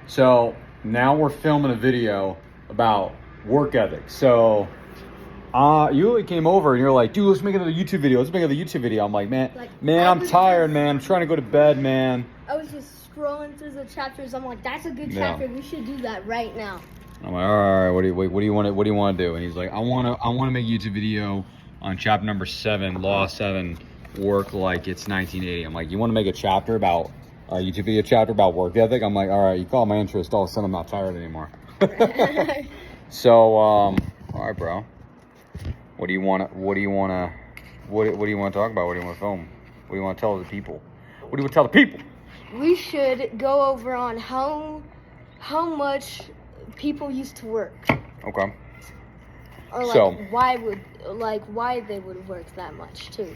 So now we're filming a video about work ethic. So you came over and you're like, dude, let's make another YouTube video. Let's make another YouTube video. I'm like, I'm tired, man. I'm trying to go to bed, man. I was just scrolling through the chapters. I'm like, that's a good chapter. We should do that right now. I'm like, all right, what do you want to do? And he's like, I want to make a YouTube video on chapter number 7, Law 7, work like it's 1980. I'm like, you want to make a chapter about a YouTube video chapter about work ethic? I'm like, all right, you caught my interest. All of a sudden, I'm not tired anymore. So, all right, bro. What do you want to talk about? What do you want to film? What do you want to tell the people? What do you want to tell the people? We should go over on how much people used to work. Okay. Or why they would work that much too.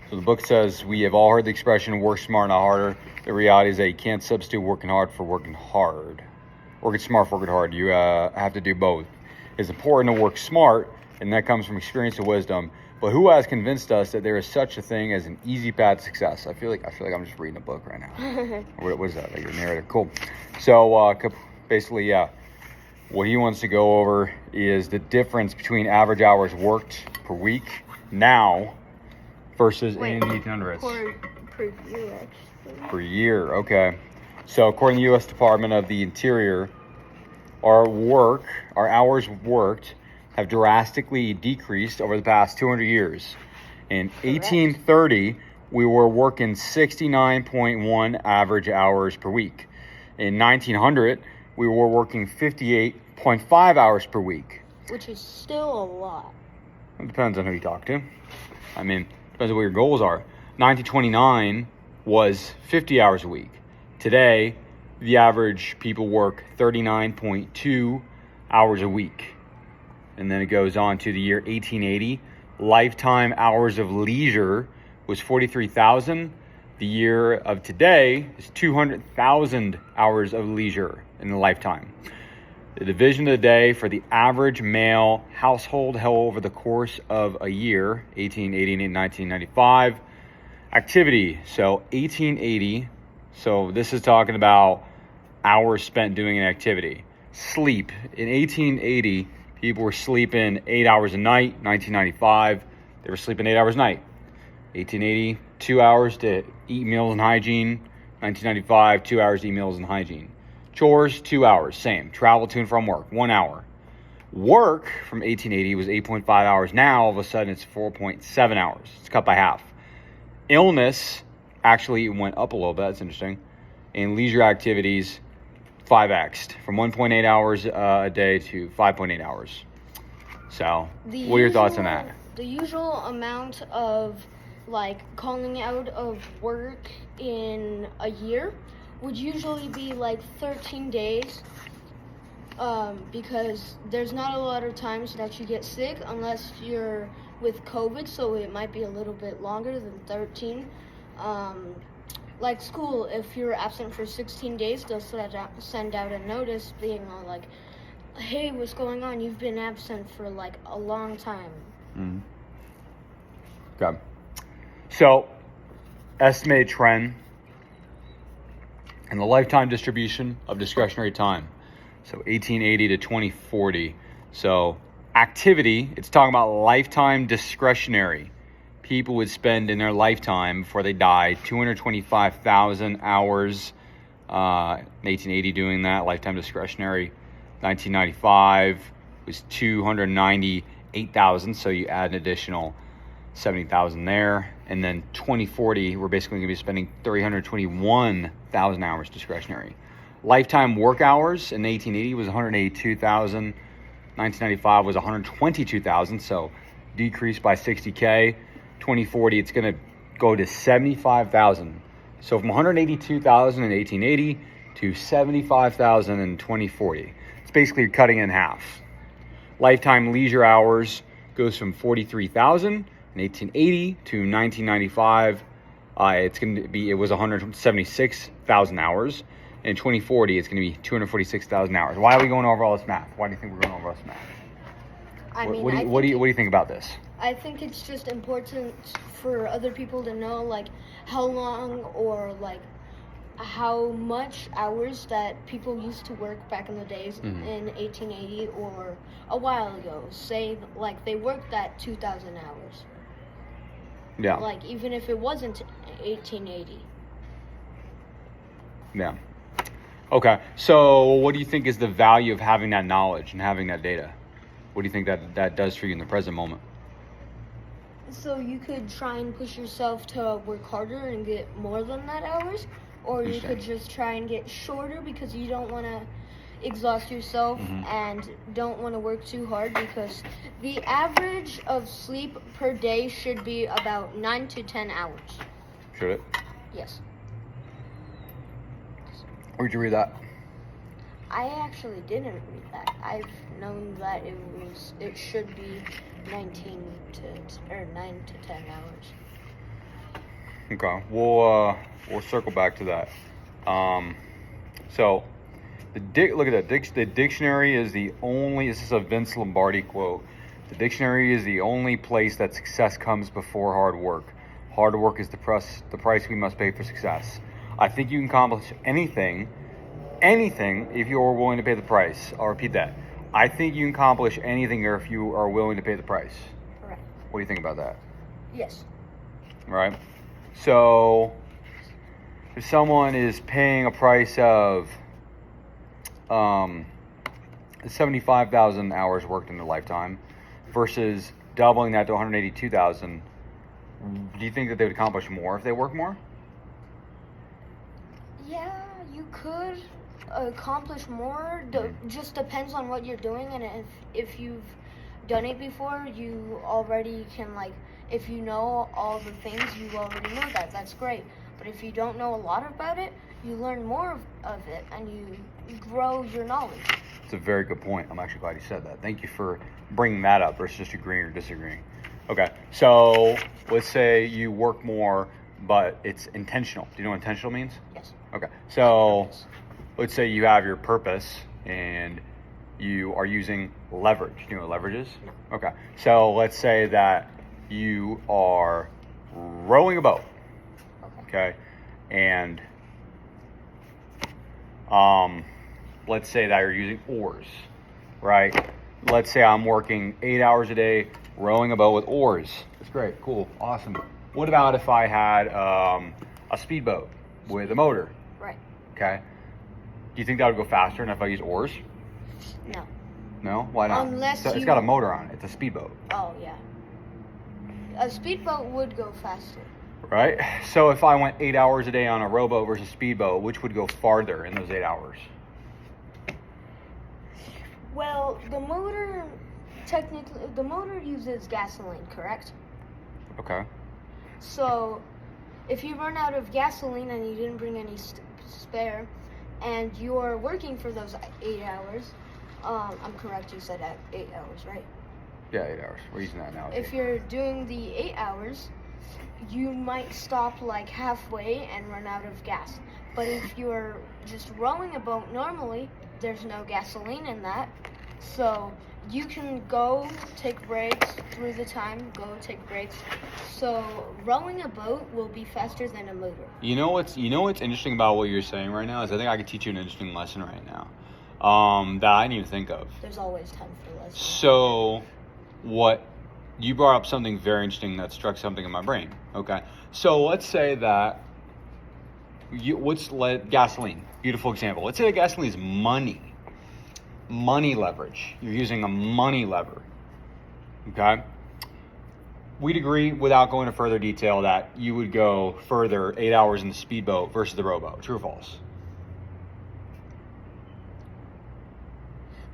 So the book says, we have all heard the expression, work smart, not harder. The reality is that you can't substitute working hard for working hard. Working smart for working hard. You have to do both. It's important to work smart, and that comes from experience and wisdom. But who has convinced us that there is such a thing as an easy path to success? I feel like I'm just reading a book right now. What is that? Like your narrative? Cool. So basically, yeah. What he wants to go over is the difference between average hours worked per week now versus in the 1800s. Per year, actually. Per year, okay. So according to the U.S. Department of the Interior, our hours worked have drastically decreased over the past 200 years. In 1830, we were working 69.1 average hours per week. In 1900, we were working 58.5 hours per week. Which is still a lot. It depends on who you talk to. I mean, depends on what your goals are. 1929 was 50 hours a week. Today, the average people work 39.2 hours a week. And then it goes on to the year 1880. Lifetime hours of leisure was 43,000. The year of today is 200,000 hours of leisure in the lifetime. The division of the day for the average male household held over the course of a year, 1880 and 1995. Activity, so 1880. So this is talking about hours spent doing an activity. Sleep, in 1880, people were sleeping 8 hours a night. 1995, they were sleeping 8 hours a night. 1880, 2 hours to eat, meals, and hygiene. 1995, 2 hours to eat, meals, and hygiene. Chores, 2 hours, same. Travel to and from work, 1 hour. Work from 1880 was 8.5 hours. Now, all of a sudden, it's 4.7 hours. It's cut by half. Illness actually went up a little bit. That's interesting. And leisure activities, 5x'd from 1.8 hours a day to 5.8 hours. So, what are your thoughts on that? The usual amount of calling out of work in a year would usually be 13 days, because there's not a lot of times that you get sick unless you're with COVID, so it might be a little bit longer than 13. Like school, if you're absent for 16 days, they'll send out a notice being all like, hey, what's going on? You've been absent for a long time. Mm-hmm. Okay. So, estimated trend and the lifetime distribution of discretionary time. So 1880 to 2040. So activity, it's talking about lifetime discretionary. People would spend in their lifetime before they die 225,000 hours. 1880 doing that, lifetime discretionary. 1995 was 298,000. So you add an additional 70,000 there. And then 2040, we're basically going to be spending 321,000 hours discretionary. Lifetime work hours in 1880 was 182,000. 1995 was 122,000, so decreased by 60K. 2040, it's going to go to 75,000. So from 182,000 in 1880 to 75,000 in 2040. It's basically cutting in half. Lifetime leisure hours goes from 43,000 in 1880 to 1995. It was 176,000 hours. In 2040, it's going to be 246,000 hours. Why are we going over all this math? Why do you think we're going over all this math? What do you think about this? I think it's just important for other people to know how long or how much hours that people used to work back in the days Mhm. in 1880 or a while ago. Say like they worked that 2,000 hours. Yeah. Like even if it wasn't 1880. Yeah. Okay. So what do you think is the value of having that knowledge and having that data? What do you think that does for you in the present moment? So you could try and push yourself to work harder and get more than that hours, or you could Interesting. just try and get shorter because you don't want to exhaust yourself Mhm. and don't want to work too hard, because the average of sleep per day should be about 9 to 10 hours. Should it? Yes. Where'd you read that? I actually didn't read that. I've known that it should be 9 to 10 hours. Okay. We'll circle back to that. So look at that. The dictionary is the only. This is a Vince Lombardi quote. The dictionary is the only place that success comes before hard work. Hard work is the price we must pay for success. I think you can accomplish anything if you are willing to pay the price. I'll repeat that. I think you can accomplish anything if you are willing to pay the price. Correct. What do you think about that? Yes. Right? So, if someone is paying a price of 75,000 hours worked in their lifetime versus doubling that to 182,000, do you think that they would accomplish more if they work more? Yeah, you could accomplish more. Just depends on what you're doing, and if you've done it before, you already can, like, if you know all the things, you already know that. That's great. But if you don't know a lot about it, you learn more of it, and you grow your knowledge. It's a very good point. I'm actually glad you said that. Thank you for bringing that up versus just agreeing or disagreeing. Okay, so let's say you work more, but it's intentional. Do you know what intentional means? Yes. Okay, so let's say you have your purpose and you are using leverage. Do you know what leverage is? No. Okay, so let's say that you are rowing a boat. Okay, and let's say that you're using oars, right? Let's say I'm working 8 hours a day rowing a boat with oars. That's great, cool, awesome. What about if I had a speedboat with a motor? Right. Okay. Do you think that would go faster than if I use oars? No. No? Why not? Unless It's you- got a motor on it. It's a speedboat. Oh, yeah. A speedboat would go faster. Right? So if I went 8 hours a day on a rowboat versus speedboat, which would go farther in those 8 hours? Well, the motor uses gasoline, correct? Okay. So, if you run out of gasoline and you didn't bring any spare, and you're working for those 8 hours, I'm correct, you said 8 hours, right? Yeah, 8 hours. We're using that now. If you're doing the 8 hours, you might stop like halfway and run out of gas. But if you're just rowing a boat normally, there's no gasoline in that. So you can go take breaks through the time, take breaks. So rowing a boat will be faster than a motor. You know what's interesting about what you're saying right now is I think I could teach you an interesting lesson right now that I didn't even think of. There's always time for lessons. So what you brought up something very interesting that struck something in my brain. Okay, so let's say that gasoline. Beautiful example. Let's say that gasoline is money leverage. You're using a money lever. Okay. We'd agree, without going into further detail, that you would go further 8 hours in the speedboat versus the rowboat. True or false?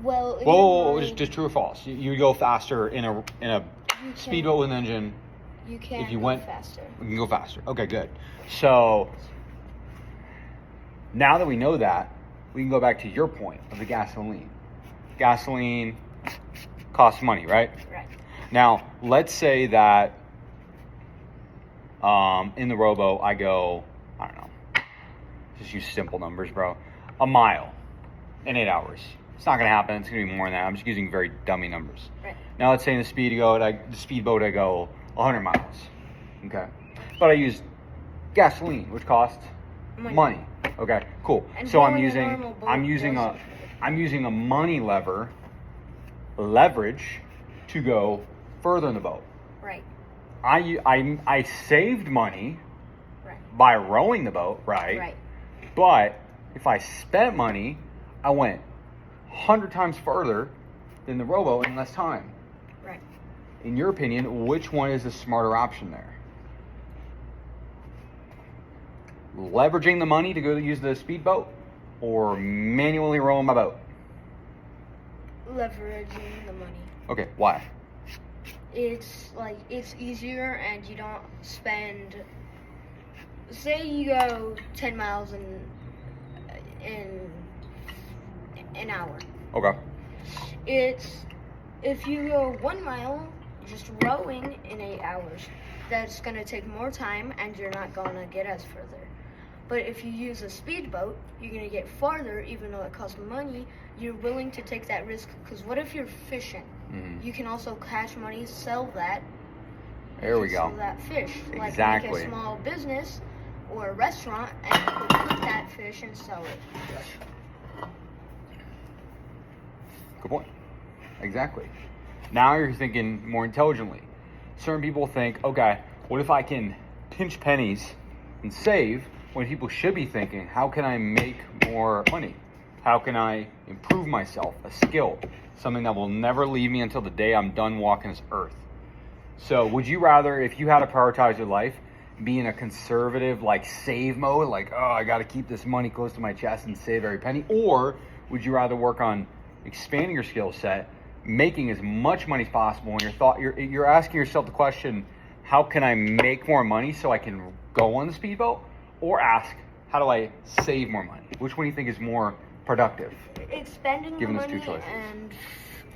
Well, Whoa, just true or false? You would go faster in a speedboat with an engine. You can if you go went faster. We can go faster. Okay, good. So now that we know that, we can go back to your point of the gasoline. Gasoline costs money, right? Right. Now, let's say that in the rowboat I go, I don't know, just use simple numbers, bro, a mile in 8 hours. It's not going to happen. It's going to be more than that. I'm just using very dummy numbers. Right. Now, let's say in the speedboat I go 100 miles. Okay. But I use gasoline, which costs money. Okay, cool. And So I'm rowing a using normal boat I'm using a doesn't. I'm using a money leverage to go further in the boat. Right. I saved money Right. by rowing the boat, right? Right. But if I spent money, I went 100 times further than the rowboat in less time. Right. In your opinion, which one is the smarter option there? Leveraging the money to go use the speedboat, or manually rowing my boat? Leveraging the money. Okay, why? It's like it's easier and you don't spend. Say you go 10 miles in an hour. Okay. It's if you go 1 mile just rowing in 8 hours, that's gonna take more time and you're not gonna get as further. But if you use a speedboat, you're gonna get farther, even though it costs money. You're willing to take that risk because what if you're fishing? Mhm. You can also catch money, sell that. There we Sell go. that fish. Like Exactly. make a small business or a restaurant and cook that fish and sell it. Good point. Exactly. Now you're thinking more intelligently. Certain people think, okay, what if I can pinch pennies and save, when people should be thinking, how can I make more money? How can I improve myself? A skill, something that will never leave me until the day I'm done walking this earth. So would you rather, if you had to prioritize your life, be in a conservative, like save mode, like, oh, I got to keep this money close to my chest and save every penny? Or would you rather work on expanding your skill set, making as much money as possible, and you're asking yourself the question, how can I make more money so I can go on the speedboat? Or ask, how do I save more money? Which one do you think is more productive? It's spending Given the us two money choices. and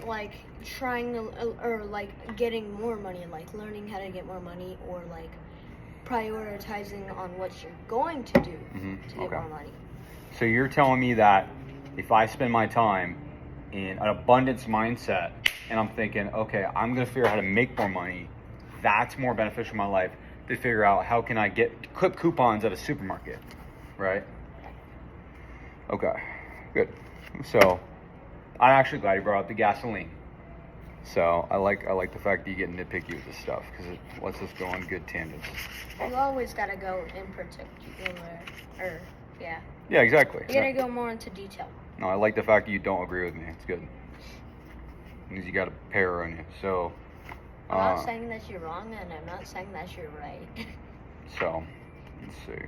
like trying to, or like getting more money, like learning how to get more money, or like prioritizing on what you're going to do to get Okay. more money. So you're telling me that if I spend my time in an abundance mindset and I'm thinking, okay, I'm going to figure out how to make more money, that's more beneficial in my life to figure out how can I clip coupons at a supermarket, right? Okay, good. So I'm actually glad you brought up the gasoline. So I like the fact that you get nitpicky with this stuff because it lets us go on good tangents. You always gotta go in particular, or yeah, Yeah, exactly. you gotta go more into detail. No, I like the fact that you don't agree with me. It's good. Means you got a pair on you. So, I'm not saying that you're wrong, and I'm not saying that you're right. so let's see.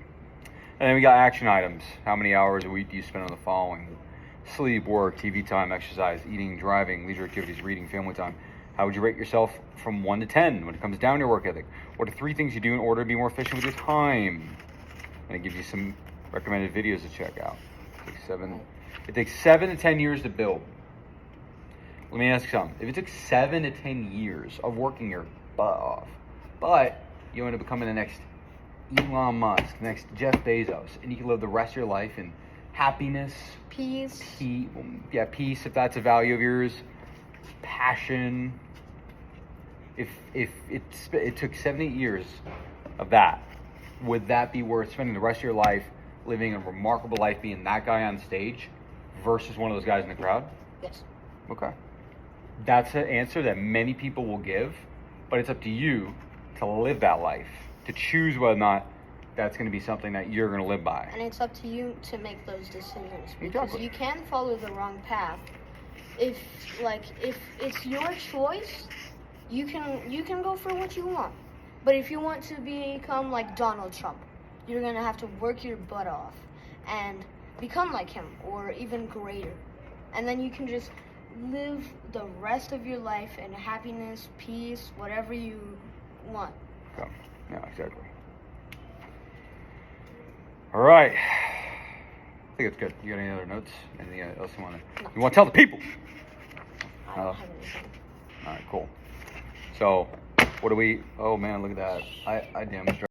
And then we got action items. How many hours a week do you spend on the following? Sleep, work, TV time, exercise, eating, driving, leisure activities, reading, family time. How would you rate yourself from 1 to 10 when it comes down to your work ethic? What are 3 things you do in order to be more efficient with your time? And it gives you some recommended videos to check out. It takes 7 to 10 years to build. Let me ask you something. If it took 7 to 10 years of working your butt off, but you end up becoming the next Elon Musk, the next Jeff Bezos, and you can live the rest of your life in happiness, Peace. peace, if that's a value of yours, passion. If it took 7 to 8 years of that, would that be worth spending the rest of your life living a remarkable life being that guy on stage versus one of those guys in the crowd? Yes. Okay. That's an answer that many people will give, but it's up to you to live that life, to choose whether or not that's going to be something that you're going to live by. And it's up to you to make those decisions because Exactly. you can follow the wrong path. If it's your choice, you can go for what you want. But if you want to become like Donald Trump, you're going to have to work your butt off and become like him or even greater. And then you can just live the rest of your life in happiness, peace, whatever you want. So, yeah, exactly. All right. I think it's good. You got any other notes? Anything else you want to tell the people? I don't have anything. All right, cool. So, what do we? Oh man, look at that. I damaged.